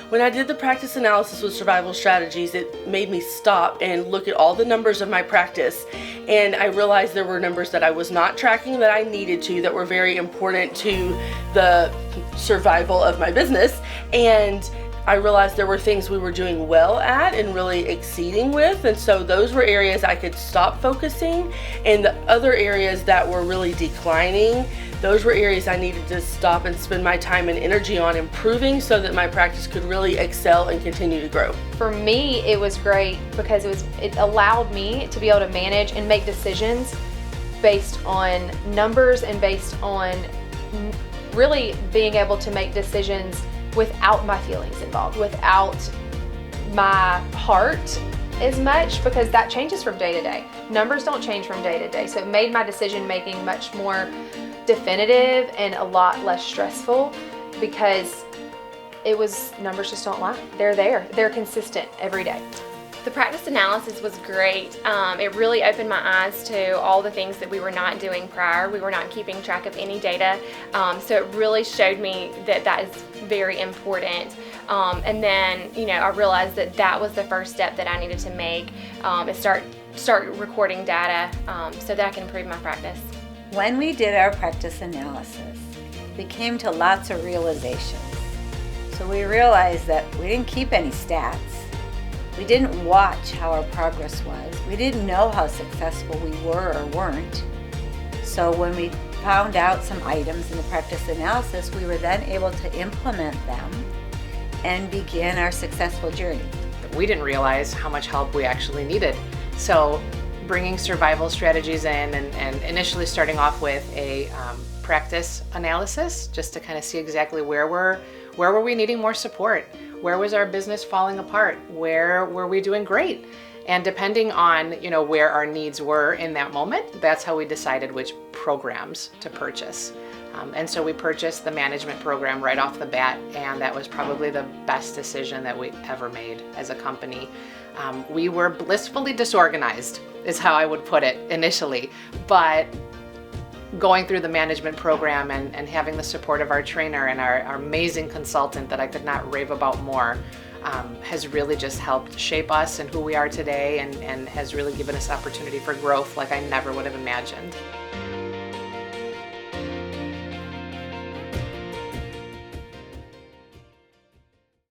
When I did the practice analysis with survival strategies, it made me stop and look at all the numbers of my practice, and I realized there were numbers that I was not tracking that I needed to, that were very important to the survival of my business. And I realized there were things we were doing well at and really exceeding with, and so those were areas I could stop focusing, and the other areas that were really declining, those were areas I needed to stop and spend my time and energy on improving so that my practice could really excel and continue to grow. For me, it was great because it allowed me to be able to manage and make decisions based on numbers and based on really being able to make decisions without my feelings involved, without my heart as much, because that changes from day to day. Numbers don't change from day to day, so it made my decision making much more definitive and a lot less stressful, because numbers just don't lie. They're consistent every day. The practice analysis was great. It really opened my eyes to all the things that we were not doing prior. We were not keeping track of any data, so it really showed me that is very important. And then, I realized that was the first step that I needed to make, is start recording data so that I can improve my practice. When we did our practice analysis, we came to lots of realizations. So we realized that we didn't keep any stats. We didn't watch how our progress was. We didn't know how successful we were or weren't. So when we found out some items in the practice analysis, we were then able to implement them and begin our successful journey. We didn't realize how much help we actually needed. So bringing survival strategies in and initially starting off with a practice analysis just to kind of see exactly where were we needing more support? Where was our business falling apart? Where were we doing great? And depending on where our needs were in that moment, that's how we decided which programs to purchase. And so we purchased the management program right off the bat, and that was probably the best decision that we ever made as a company. We were blissfully disorganized, is how I would put it initially, but going through the management program and having the support of our trainer and our amazing consultant that I could not rave about more has really just helped shape us and who we are today, and has really given us opportunity for growth like I never would have imagined.